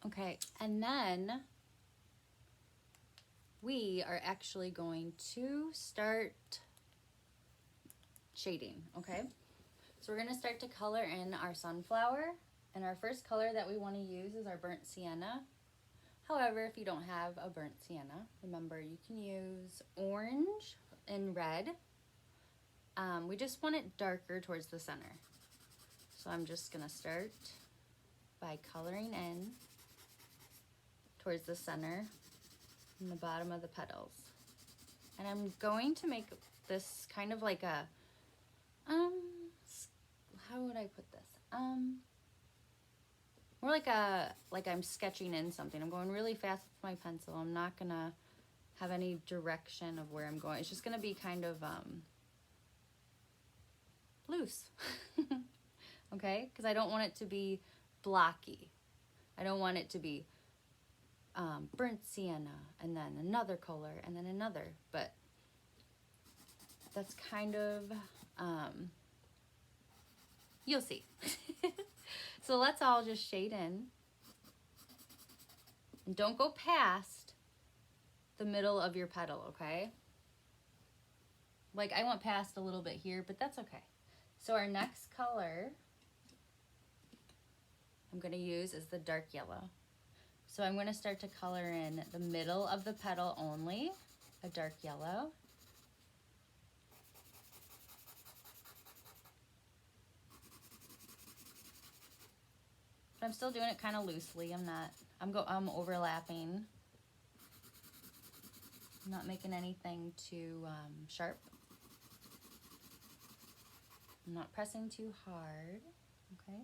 Okay, and then we are actually going to start shading, okay? So we're gonna start to color in our sunflower, and our first color that we wanna use is our burnt sienna. However, if you don't have a burnt sienna, remember you can use orange and red. We just want it darker towards the center. So I'm just gonna start by coloring in towards the center and the bottom of the petals. And I'm going to make this kind of like a, how would I put this? More like I'm sketching in something. I'm going really fast with my pencil. I'm not gonna have any direction of where I'm going. It's just gonna be kind of loose, okay? Because I don't want it to be blocky. I don't want it to be burnt sienna and then another color and then another, but that's kind of, you'll see. So let's all just shade in. And don't go past the middle of your petal, okay? Like I went past a little bit here, but that's okay. So our next color I'm gonna use is the dark yellow. So I'm gonna start to color in the middle of the petal only, a dark yellow. But I'm still doing it kind of loosely. I'm overlapping. I'm not making anything too sharp. I'm not pressing too hard, okay?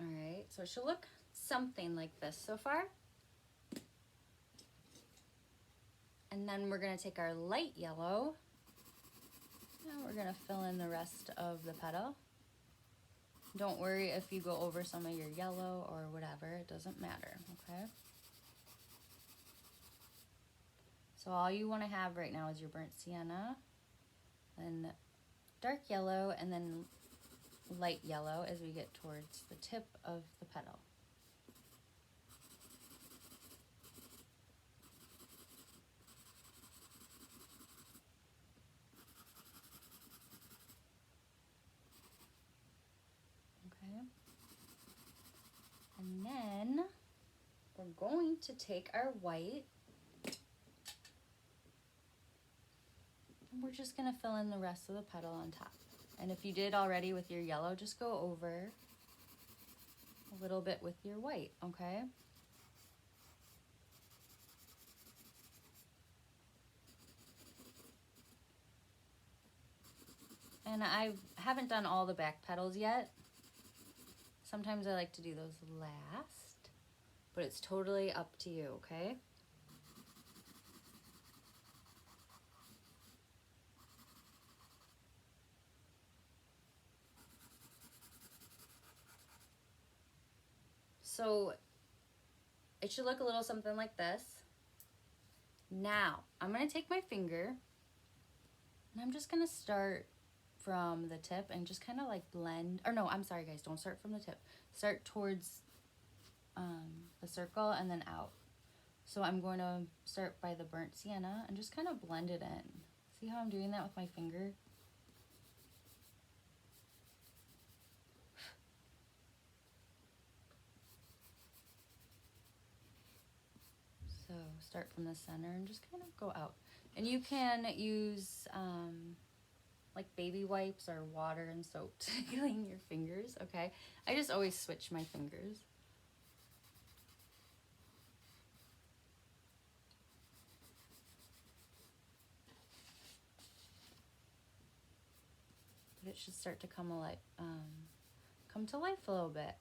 All right, so it should look something like this so far. And then we're gonna take our light yellow and we're gonna fill in the rest of the petal. Don't worry if you go over some of your yellow or whatever, it doesn't matter, okay? So all you wanna have right now is your burnt sienna, then dark yellow, and then light yellow as we get towards the tip of the petal. Okay. And then we're going to take our white and we're just gonna fill in the rest of the petal on top. And if you did already with your yellow, just go over a little bit with your white, okay? And I haven't done all the back petals yet. Sometimes I like to do those last, but it's totally up to you, okay? So it should look a little something like this. Now, I'm gonna take my finger and I'm just gonna start from the tip and just kind of like blend, or no, I'm sorry guys, don't start from the tip. Start towards the circle and then out. So I'm going to start by the burnt sienna and just kind of blend it in. See how I'm doing that with my finger? So start from the center and just kind of go out. And you can use like baby wipes or water and soap to clean your fingers, okay? I just always switch my fingers. But it should start to come to life a little bit.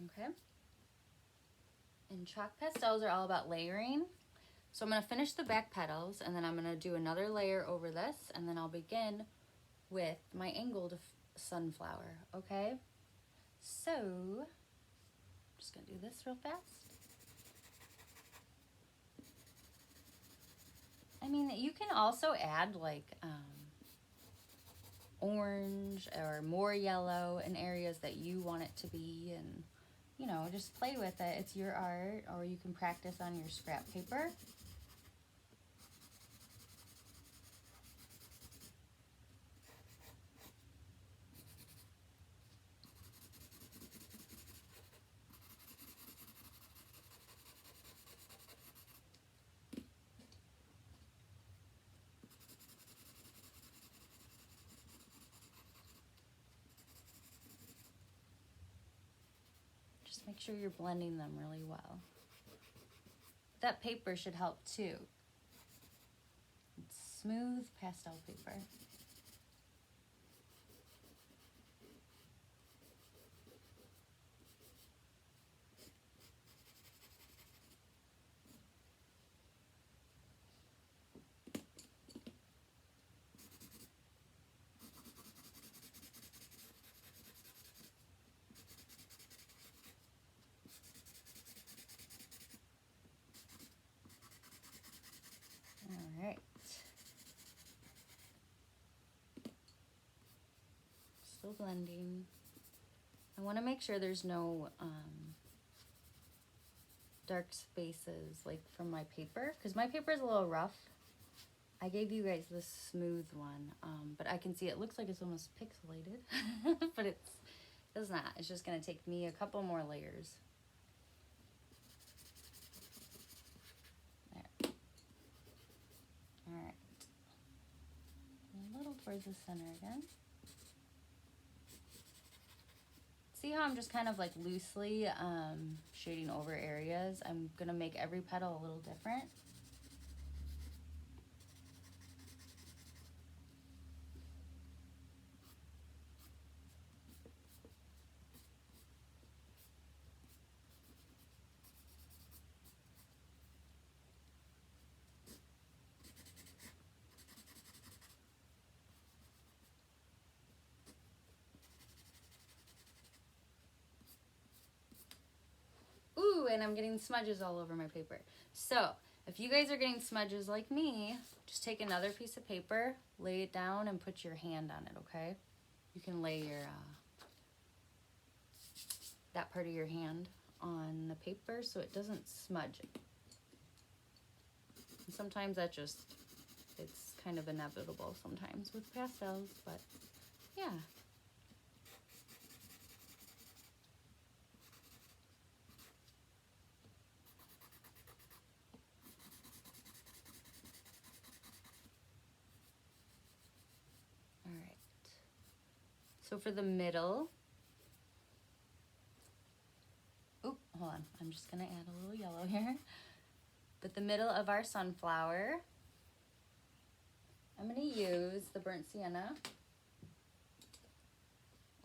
Okay. And chalk pastels are all about layering. So I'm gonna finish the back petals and then I'm gonna do another layer over this and then I'll begin with my angled sunflower, okay? So, just gonna do this real fast. I mean, you can also add like orange or more yellow in areas that you want it to be, and you know, just play with it. It's your art, or you can practice on your scrap paper. Just make sure you're blending them really well. That paper should help too. It's smooth pastel paper. All right. Still blending. I want to make sure there's no dark spaces like from my paper, because my paper is a little rough. I gave you guys this smooth one, but I can see it looks like it's almost pixelated, but it's not. It's just going to take me a couple more layers. There. All right. A little towards the center again. See how I'm just kind of like loosely shading over areas? I'm going to make every petal a little different. Ooh, and I'm getting smudges all over my paper. So if you guys are getting smudges like me, just take another piece of paper, lay it down, and put your hand on it, okay? You can lay your that part of your hand on the paper so it doesn't smudge. And sometimes that just, it's kind of inevitable sometimes with pastels, but yeah. All right. So for the middle, oh, hold on. I'm just gonna add a little yellow here. But the middle of our sunflower, I'm gonna use the burnt sienna.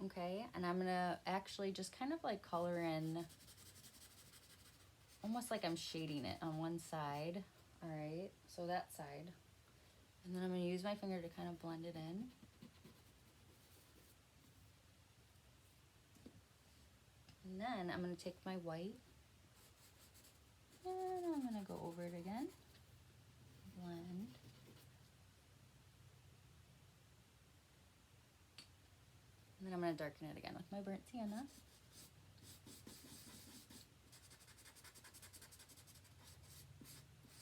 Okay, and I'm gonna actually just kind of like color in, almost like I'm shading it on one side. All right, so that side. And then I'm gonna use my finger to kind of blend it in. And then I'm gonna take my white and I'm gonna go over it again, blend. And then I'm gonna darken it again with my burnt sienna.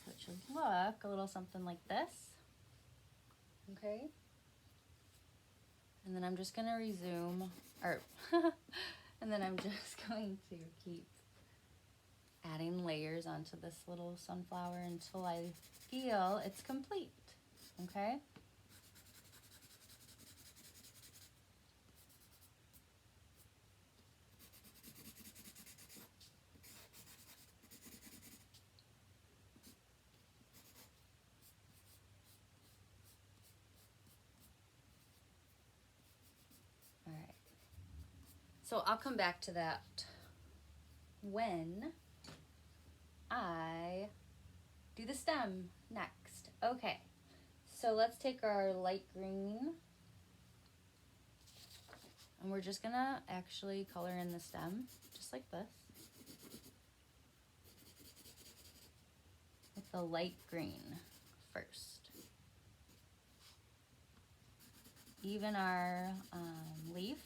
So it should look a little something like this, okay? And then I'm just gonna resume, or, and then I'm just going to keep adding layers onto this little sunflower until I feel it's complete, okay? All right. So I'll come back to that when I do the stem next. Okay, so let's take our light green and we're just gonna actually color in the stem just like this. the light green first. Even our leaf.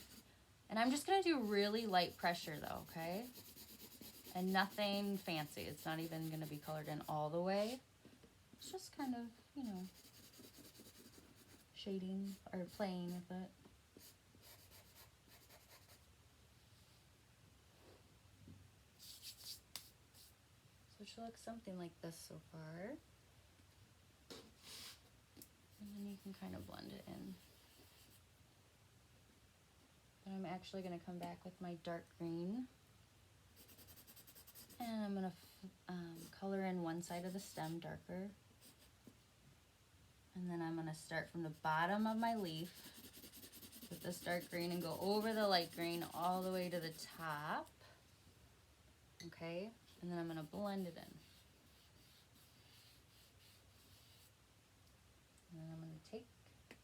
And I'm just gonna do really light pressure though, okay? And nothing fancy. It's not even gonna be colored in all the way. It's just kind of, you know, shading or playing with it. So it should look something like this so far. And then you can kind of blend it in. But I'm actually going to come back with my dark green. And I'm going to color in one side of the stem darker. And then I'm going to start from the bottom of my leaf with this dark green and go over the light green all the way to the top. Okay, and then I'm going to blend it in. And then I'm going to take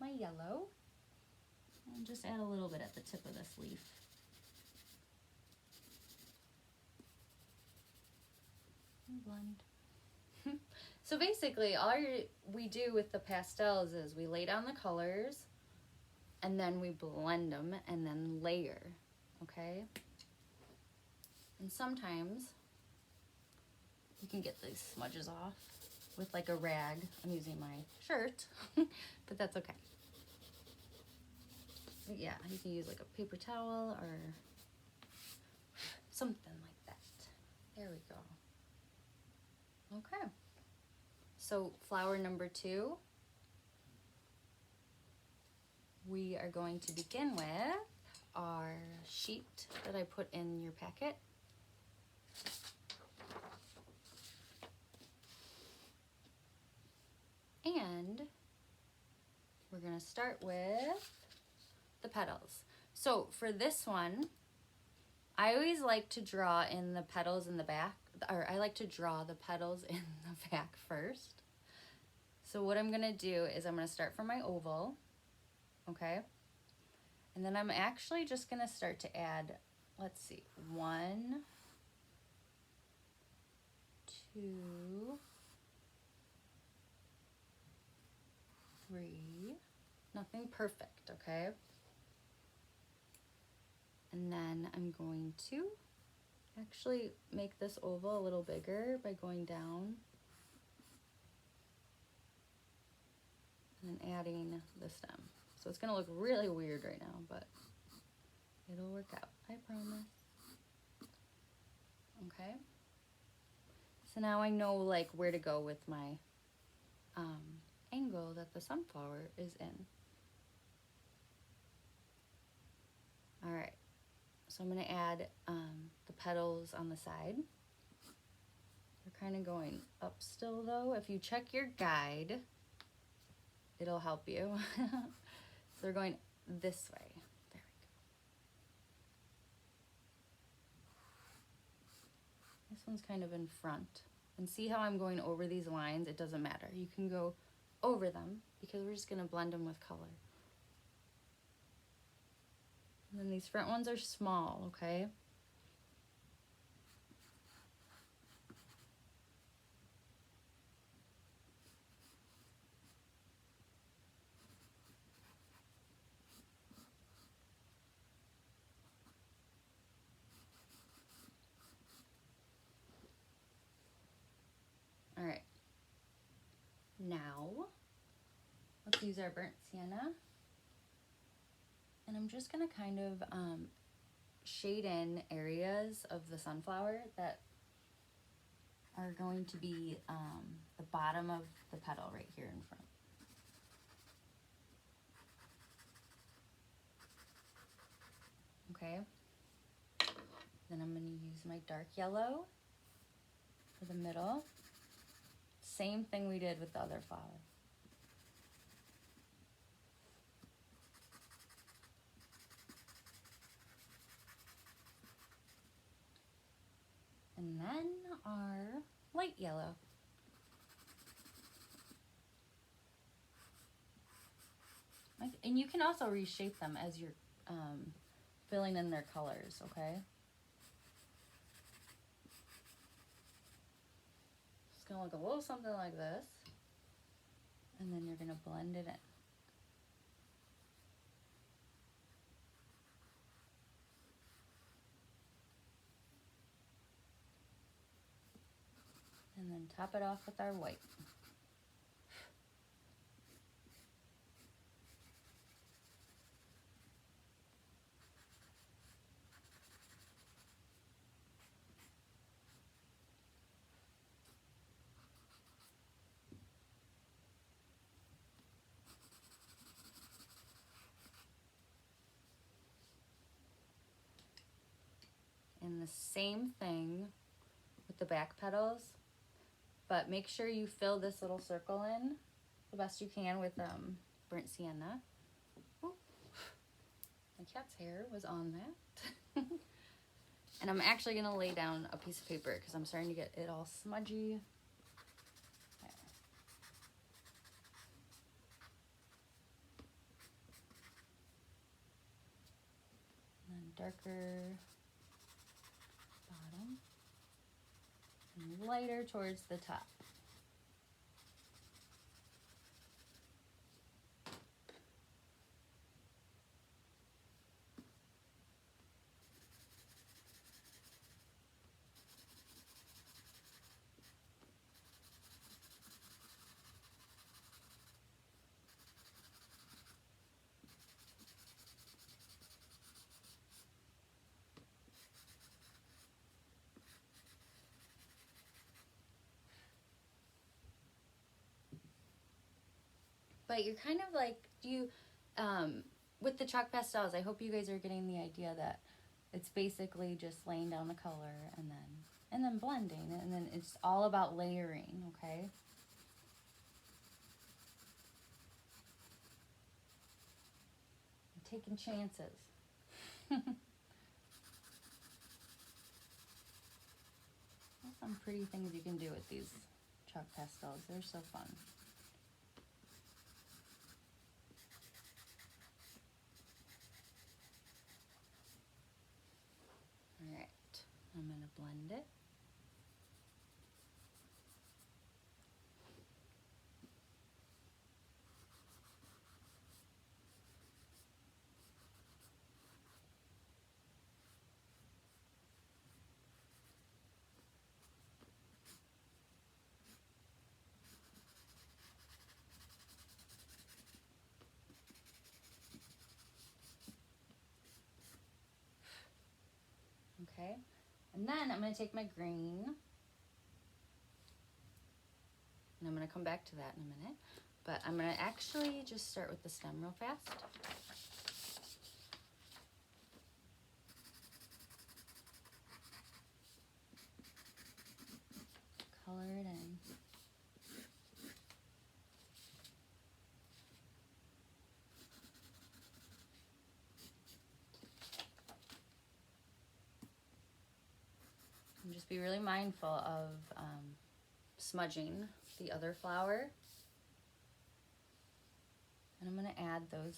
my yellow and just add a little bit at the tip of this leaf. And blend. So basically, all we do with the pastels is we lay down the colors and then we blend them and then layer, okay? And sometimes you can get these smudges off with like a rag. I'm using my shirt, but that's okay. But yeah, you can use like a paper towel or something like that. There we go. Okay. So flower number 2, we are going to begin with our sheet that I put in your packet. And we're going to start with the petals. So for this one, I always like to draw in the petals in the back, or I like to draw the petals in the back first. So what I'm going to do is I'm going to start from my oval, okay? And then I'm actually just going to start to add, let's see, 1, 2, 3, nothing perfect, okay? And then I'm going to actually make this oval a little bigger by going down and then adding the stem. So it's gonna look really weird right now, but it'll work out, I promise. Okay. So now I know like where to go with my angle that the sunflower is in. All right. So I'm going to add the petals on the side. They're kind of going up still though. If you check your guide, it'll help you. So they're going this way. There we go. This one's kind of in front. And see how I'm going over these lines? It doesn't matter. You can go over them because we're just going to blend them with color. And then these front ones are small, okay? All right. Now, let's use our burnt sienna. And I'm just gonna kind of shade in areas of the sunflower that are going to be the bottom of the petal right here in front. Okay. Then I'm gonna use my dark yellow for the middle. Same thing we did with the other flower. And then our light yellow. And you can also reshape them as you're filling in their colors, okay? Just gonna gonna look a little something like this. And then you're gonna blend it in. And then top it off with our white. And the same thing with the back petals, but make sure you fill this little circle in the best you can with burnt sienna. Ooh, my cat's hair was on that. And I'm actually gonna lay down a piece of paper because I'm starting to get it all smudgy. There. And then darker bottom and lighter towards the top. But you're kind of like, with the chalk pastels, I hope you guys are getting the idea that it's basically just laying down the color and then blending, and then it's all about layering, okay? I'm taking chances. There's some pretty things you can do with these chalk pastels. They're so fun. All right, I'm gonna blend it. Okay, and then I'm going to take my green, and I'm going to come back to that in a minute, but I'm going to actually just start with the stem real fast. Color it in. And just be really mindful of smudging the other flower. And I'm going to add those,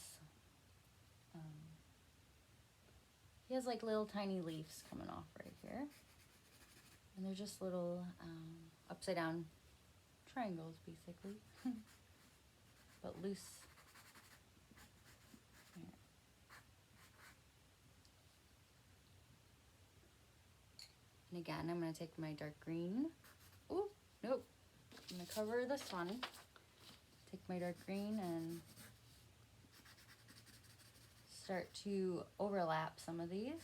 he has like little tiny leaves coming off right here. And they're just little upside down triangles basically, but loose. Here. And again, I'm going to take my dark green. Ooh, nope. I'm going to cover this one. Take my dark green and start to overlap some of these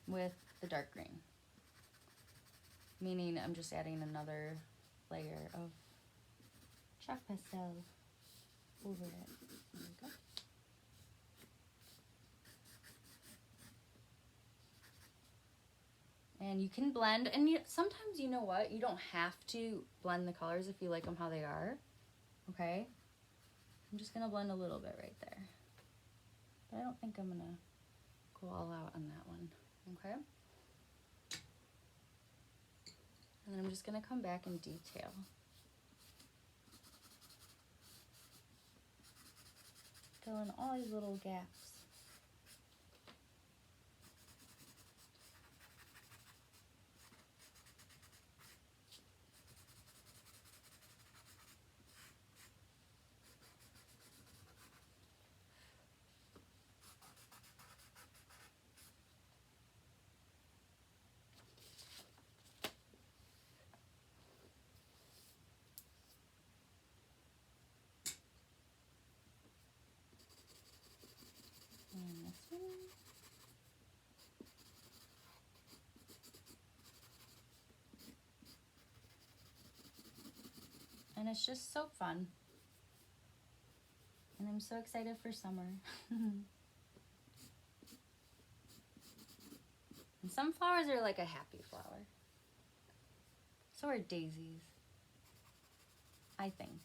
with the dark green. Meaning I'm just adding another layer of chalk pastel over it. There we go. And you can blend, and sometimes, you know what, you don't have to blend the colors if you like them how they are, okay? I'm just gonna blend a little bit right there. But I don't think I'm gonna go all out on that one, okay? And then I'm just gonna come back and detail. Fill in all these little gaps. it's just so fun. And I'm so excited for summer. And sunflowers are like a happy flower. So are daisies, I think.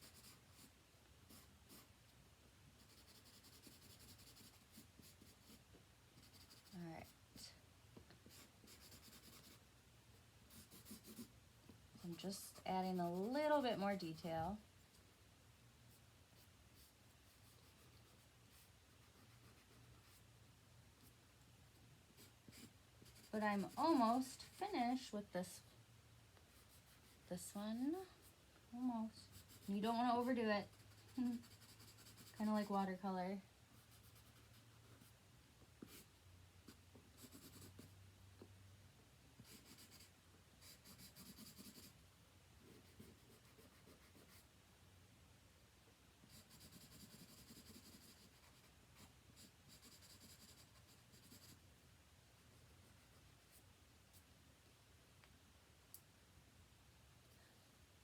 All right. I'm just adding a little bit more detail. But I'm almost finished with this one. Almost. You don't want to overdo it. Kind of like watercolor.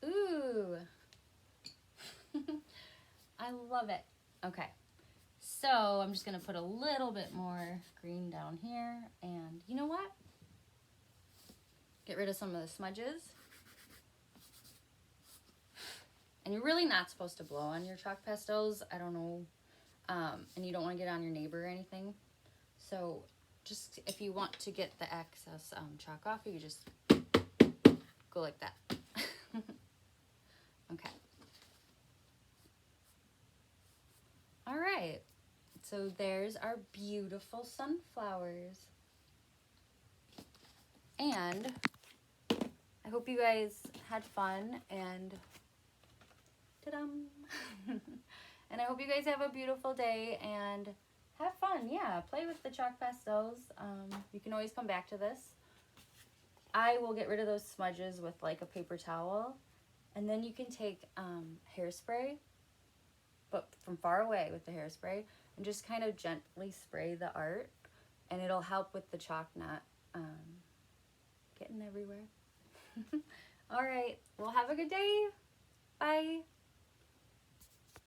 Ooh. I love it. Okay. So I'm just going to put a little bit more green down here. And you know what? Get rid of some of the smudges. And you're really not supposed to blow on your chalk pastels. I don't know. And you don't want to get on your neighbor or anything. So just if you want to get the excess chalk off, you just go like that. Okay. All right. So there's our beautiful sunflowers. And I hope you guys had fun and ta-dum. And I hope you guys have a beautiful day and have fun. Yeah, play with the chalk pastels. You can always come back to this. I will get rid of those smudges with like a paper towel. And then you can take hairspray, but from far away with the hairspray, and just kind of gently spray the art. And it'll help with the chalk not getting everywhere. All right, well, have a good day.